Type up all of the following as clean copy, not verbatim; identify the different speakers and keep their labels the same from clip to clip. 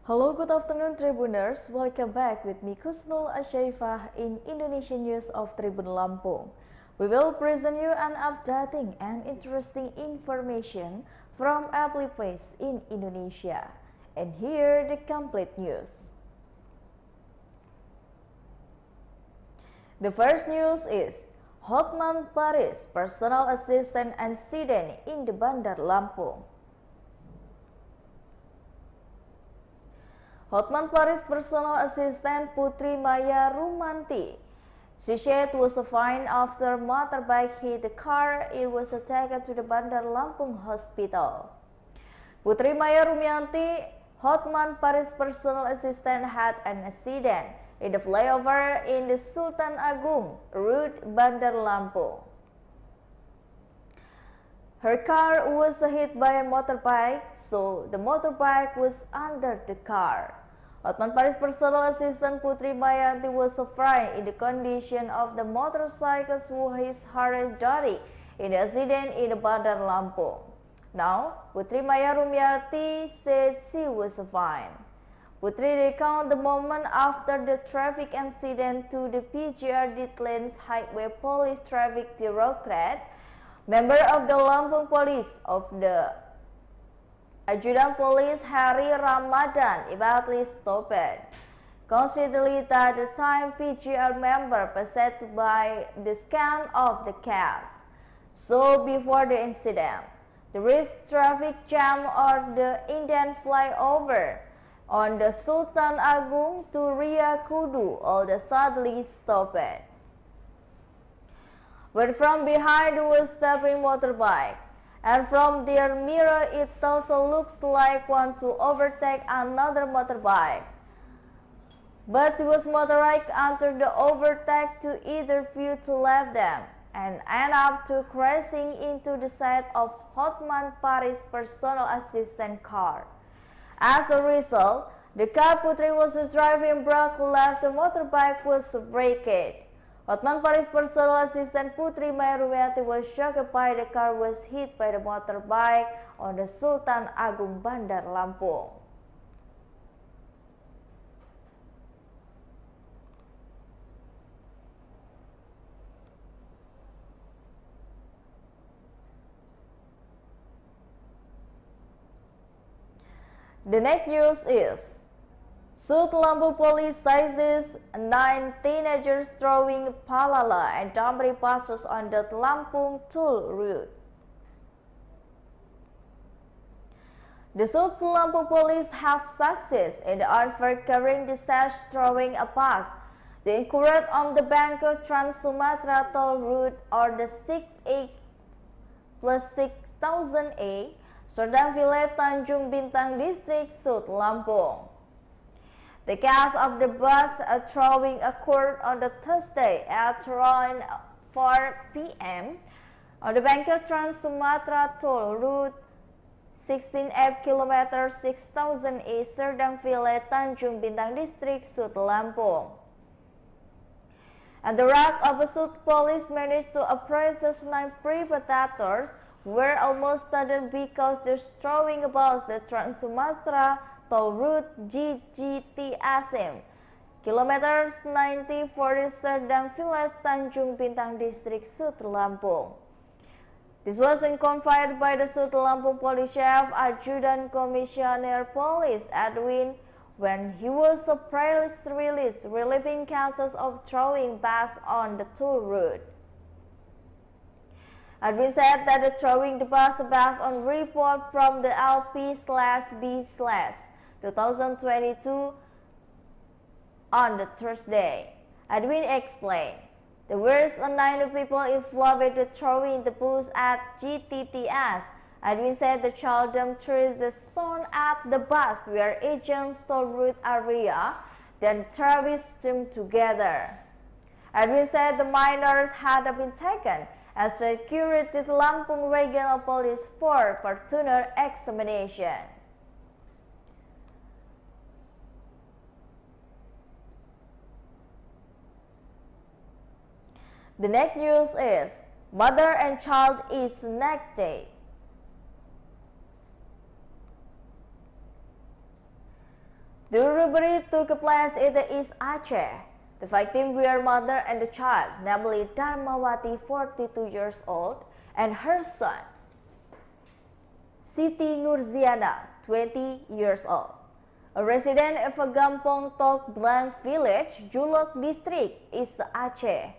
Speaker 1: Hello, good afternoon Tribuners. Welcome back with me Kusnul Asyaifah in Indonesian News of Tribun Lampung. We will present you an updating and interesting information from every place in Indonesia. And here the complete news. The first news is Hotman Paris personal assistant incident in the Bandar Lampung. Hotman Paris personal assistant Putri Maya Rumanti, she said, was fined after motorbike hit the car. It was taken to the Bandar Lampung hospital. Putri Maya Rumanti, Hotman Paris personal assistant, had an accident in the flyover in the Sultan Agung route, Bandar Lampung. Her car was hit by a motorbike, so the motorbike was under the car. Hotman Paris personal assistant Putri Maya was afraid in the condition of the motorcyclist who hit her daughter in the accident in the Bandar Lampung. Now, Putri Maya Rumanti said she was fine. Putri recounted the moment after the traffic incident to the PGR Ditlands Highway Police Traffic Directorate. Member of the Lampung Police of the Adjutant Police Hari Ramadan immediately stopped, considering that the time PGR member passed by the scan of the case. So before the incident, the risk traffic jam or the Indian flyover on the Sultan Agung to Ria Kudu all the suddenly stopped. But from behind was stepping motorbike, and from their mirror it also looks like one to overtake another motorbike. But she was motorbike under the overtake to either view to left them and end up to crashing into the side of Hotman Paris personal assistant car. As a result, the car Putri was driving broke left, the motorbike was braked. Hotman Paris personal assistant Putri Maya Rumanti was shocked by the car was hit by the motorbike on the Sultan Agung Bandar Lampung. The next news is South Lampung Police seizes 9 teenagers throwing Palala and Damri passes on the Lampung toll route. The South Lampung Police have success in the effort carrying the sash throwing a pass. The incurred on the Bakter Trans-Sumatra toll route or the 68 plus 6000A, Serdang Village, Tanjung Bintang District, South Lampung. The case of the bus throwing occurred on the Thursday at around 4 p.m. on the Bakter Trans-Sumatra toll route 16F km 6008 Serdang Village, Tanjung Bintang District, South Lampung. And the rank of the South Police managed to apprehend 9 perpetrators were almost sudden because they're throwing about the Trans-Sumatra toll route JTTS kilometers 90 for the Serdang Village, Tanjung Bintang District, South Lampung. This was confirmed by the South Lampung Police Chief Adjutant Commissioner Police Edwin when he was a press release relieving cases of throwing bags on the toll route. Edwin said that the throwing the bus based on report from the LP/B/2022 on the Thursday. Edwin explained, there were 9 people involved in the throwing the bus at JTTS. Edwin said the children threw the stone at the bus where agents toll route area, then terrorists streamed together. Edwin said the minors had been taken and secured to the Lampung Regional Police for further examination. The next news is mother and child is snatched. The robbery took place in the East Aceh. The victims were mother and the child, namely Darmawati, 42 years old, and her son, Siti Nurziana, 20 years old, a resident of Gampong Tok Blang Village, Julok District, East Aceh.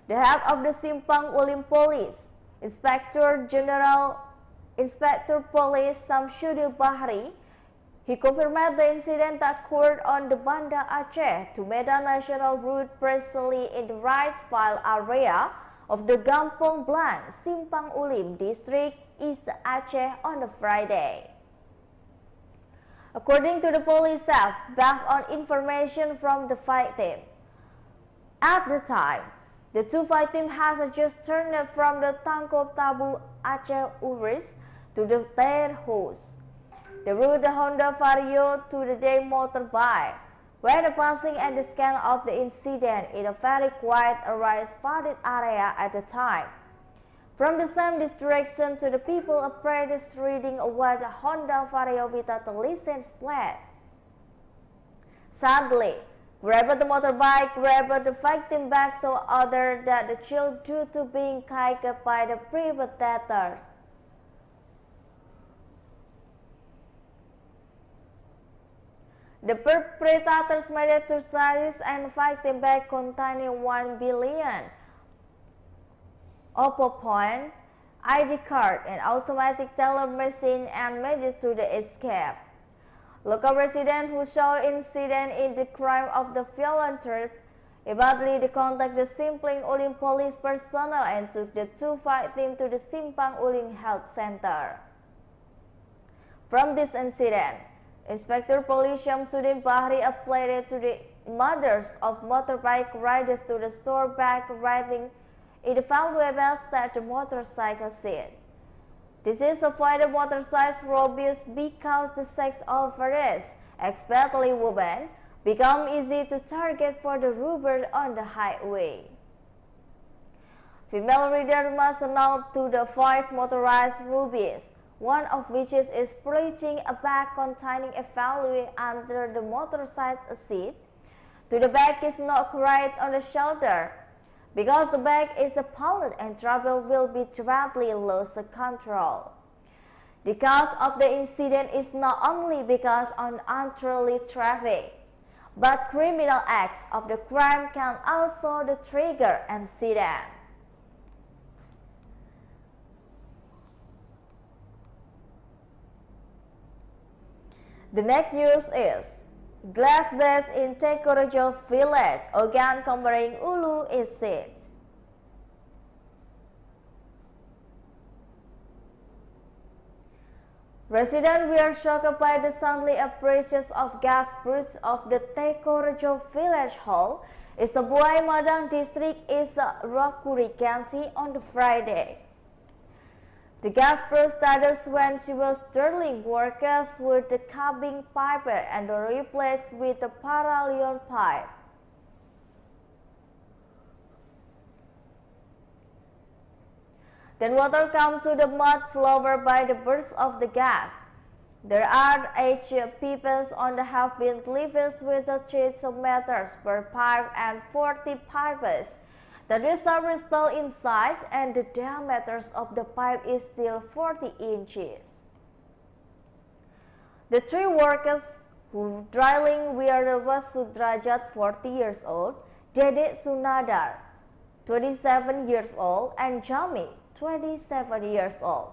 Speaker 1: The head of the Simpang Ulim Police, Inspector Police Samsudil Bahri, he confirmed the incident occurred on the Bandar Aceh to Medan National Road, precisely in the rice field area of the Gampong Blang, Simpang Ulim District, East Aceh on a Friday. According to the police staff, based on information from the victim, at the time, the two victims had just turned from the Tangkop Tabu Aceh Uris to the their house. They rode the Honda Vario to the day motorbike, where the passing and the scan of the incident in a very quiet rice-flooded area at the time. From the same direction to the people apprentice reading away the Honda Vario without a license plate. Sadly, wherever the motorbike grabbed the victim back so other than the child due to being kicked by the perpetrators. The perpetrators made it to size and victim bag containing 1 billion Oppo point, ID card, and automatic teller machine and made it to the escape. Local residents who saw incident in the crime of the violent trip immediately contacted the Simpang Ulim Police personnel and took the two victims to the Simpang Ulim Health Center. From this incident, Inspector Police Syamsuddin Bahri appealed to the mothers of motorbike riders to the store back riding in the valuable state the motorcycle seat. This is avoided motorcycle robberies because the sex offenders, especially women, become easy to target for the robbery on the highway. Female readers must note to the 5 motorized robberies, one of which is preaching a bag containing a value under the motorcycle seat. To the bag is not carried on the shoulder, because the bag is the pallet and travel will be directly lost control. The cause of the incident is not only because of unruly traffic, but criminal acts of the crime can also the trigger incident. The next news is glass base in Teko Rejo Village, Ogan, Komering, Ulu is seized. Residents were shocked by the sudden appearance of gas bursts of the Teko Rejo Village Hall in Sebuah Madang District is Rakuri Gansi on the Friday. The gas burst started when she was drilling workers with the cabin pipe and replaced with the parallel pipe. Then water came to the mud floor by the burst of the gas. There are 8 pipes on the have been delivered with a 3 meters per pipe and 40 pipes. The reservoir is still inside and the diameter of the pipe is still 40 inches. The 3 workers who drilling were Sudrajat, 40 years old, Dede Sunadar, 27 years old, and Jami, 27 years old.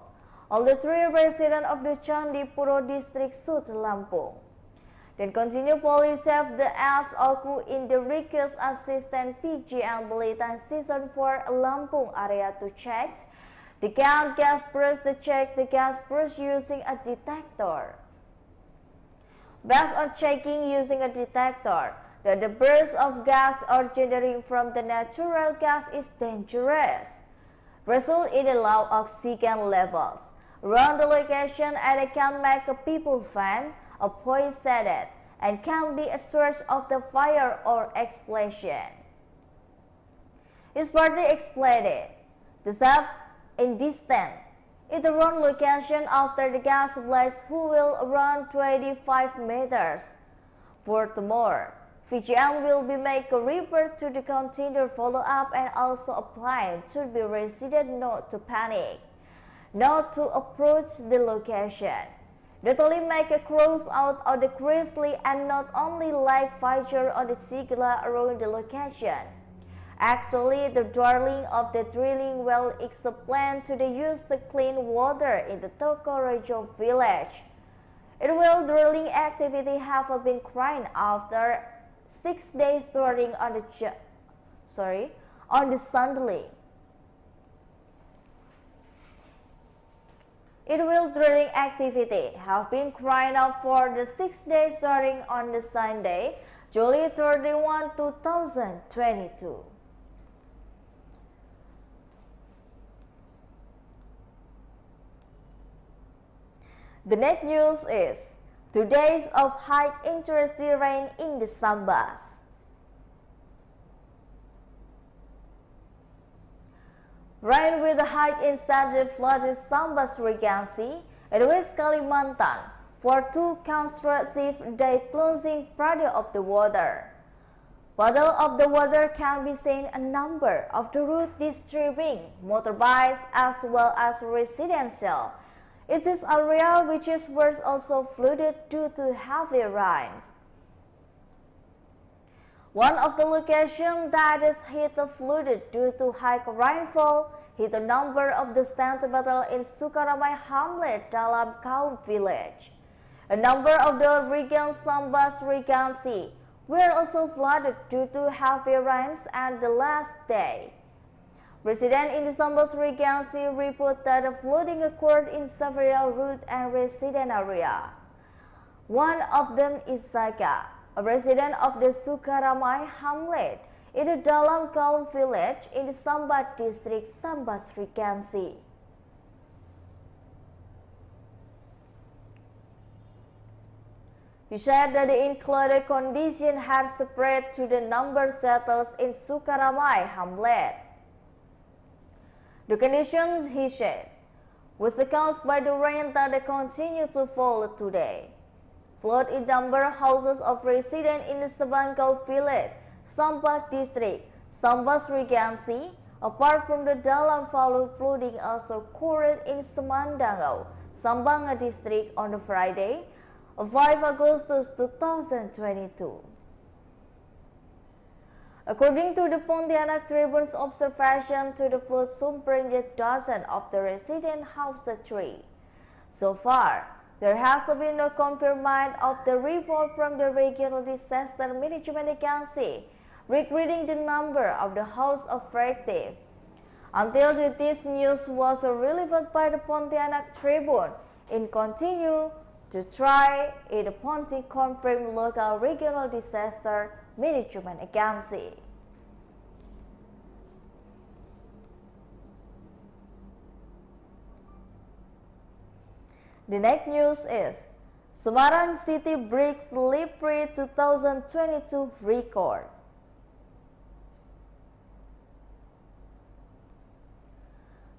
Speaker 1: All the 3 residents of the Candipuro district, South Lampung. Then continue police have the as Oku in the request assistant PGM Belitan Season 4 Lampung area to check the gas burst to check the gas burst using a detector. Based on checking using a detector, that the burst of gas originating from the natural gas is dangerous, result in the low oxygen levels around the location and it can make a people faint, a poisoned, and can be a source of the fire or explosion. His party explained the staff in distance in the wrong location after the gas blast who will around 25 meters Furthermore, VGM will be make a report to the container follow-up and also apply to the resident not to panic, not to approach the location, not only make a cross out of the grizzly and not only light fire on the sigla around the location. Actually, the drilling of the drilling well is the plan to use the clean water in the Teko Rejo village. It will drilling activity have been carried after 6 days starting on the Sunday. It will drilling activity have been carried out for the 6 days starting on the Sunday, July 31, 2022. The next news is 2 days of high intensity rain in the Sambas. Rain with a high intensity flooded Sambas Regency and West Kalimantan for 2 consecutive days, closing part of the water. Bottle of the water can be seen a number of the route disturbing motorbikes as well as residential. It is area which was also flooded due to heavy rains. One of the locations that is hit flooded due to high rainfall hit a number of the battle in Sukaramai Hamlet, Dalam Kaum Village. A number of the region Sambas Regency were also flooded due to heavy rains and the last day. Residents in the Sambas Regency report that the flooding occurred in several routes and resident areas. One of them is Zaga, a resident of the Sukaramai Hamlet in the Dalam Kaum Village in the Sambas District, Sambas Regency. He said that the included condition had spread to the number settlers in Sukaramai Hamlet. The conditions, he said, was caused by the rain that continued to fall today. Flood in number of houses of residents in the Serdang Village, Sambas District, Sambas Regency, apart from the Dalam Palu flooding also occurred in Semandangau, Sambang District on the Friday, 5 August 2022. According to the Pontianak Tribun's observation to the flood submerged dozens of the resident house tree. So far, there has been no confirmation of the report from the Regional Disaster Management Agency regarding the number of the house affected. Until this news was relevant by the Pontianak Tribun, it continued to try it upon to confirm local Regional Disaster Management Agency. The next news is Semarang City breaks Libri 2022 record.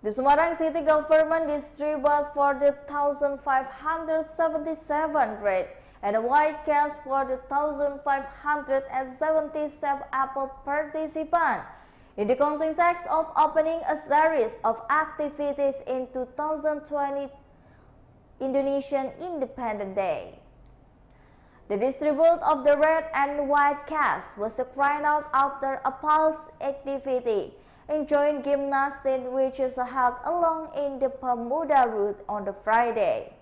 Speaker 1: The Semarang City government distributed for the 1,577 red and white cash for the 1,577 Apple participants in the context of opening a series of activities in 2020 Indonesian Independence Day. The distribution of the red and white cash was carried out after a pulse activity enjoying gymnastics which is held along in the Pemuda route on the Friday.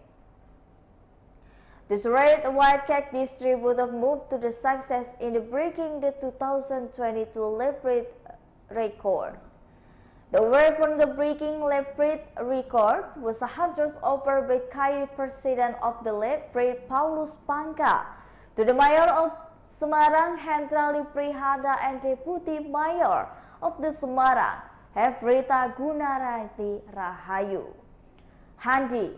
Speaker 1: This red white cake distributor moved to the success in the breaking the 2022 Libri record. The work on the breaking Libri record was handed over by Kay President of the Libri Paulus Pangka to the Mayor of Semarang Hendra Liprihada and Deputy Mayor of the Semarang, Hevrita Gunarati Rahayu, Handi,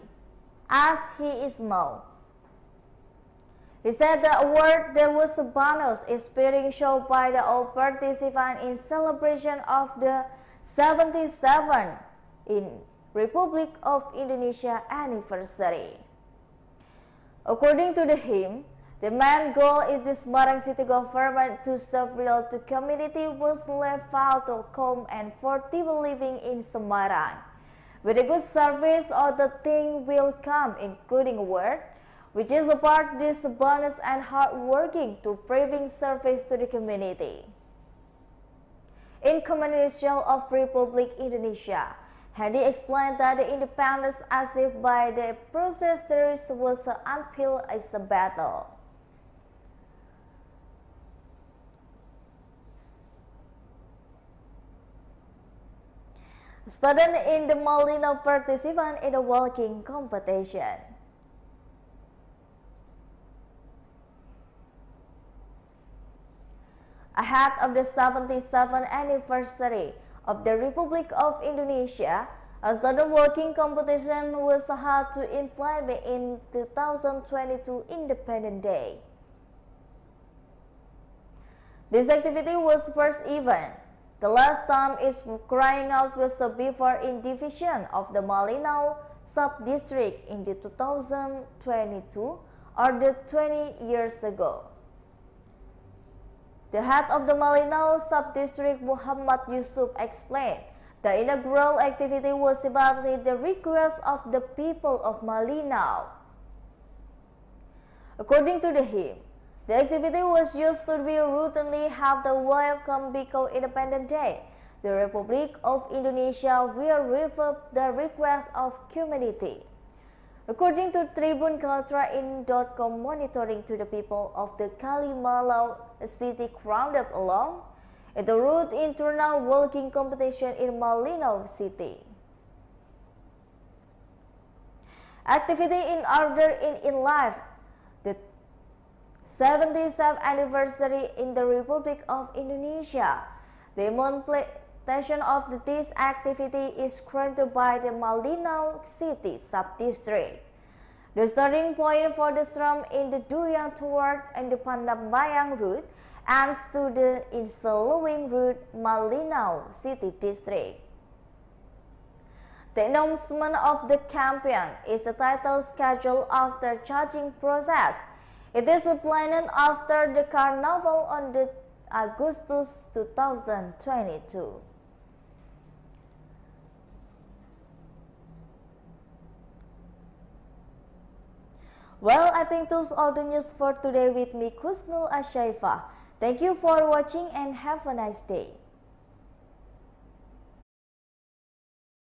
Speaker 1: as he is known. He said the award there was a bonus is being shown by the all participants in celebration of the 77 in Republic of Indonesia anniversary. According to the hymn, The main goal is the Semarang city government to serve real to community was left out to calm and for people living in Semarang. With a good service, other things will come, including work, which is a part this bonus and hard working to bringing service to the community. In Communication of Republic Indonesia, Hadi explained that the independence achieved by the protesters was until as a battle. Students in the Malino participant in the walking competition. Ahead of the 77th anniversary of the Republic of Indonesia, a student walking competition was held to inflame in 2022 Independence Day. This activity was first event. The last time is crying out was before in division of the Malinau sub-district in the 2022 or the 20 years ago. The head of the Malinau sub-district Muhammad Yusuf explained the inaugural activity was about the request of the people of Malinau. According to him, the activity was used to be routinely held to welcome Biko Independence Day. The Republic of Indonesia will reverb the request of community. According to Tribun Cultura.com, monitoring to the people of the Kalimalau city crowded along the route internal walking competition in Malinau city. Activity in order in life. The 77th anniversary in the Republic of Indonesia. The implementation of this activity is granted by the Malinau City Sub-District. The starting point for the storm in the Duyang toward and the Pandambayang route ends to the ensuing route Malinau City District. The announcement of the campaign is the title schedule after charging process. It is planned after the carnival on the Agustus 2022. Well, I think those are the news for today with me, Kusnul Ashaifa. Thank you for watching and have a nice day.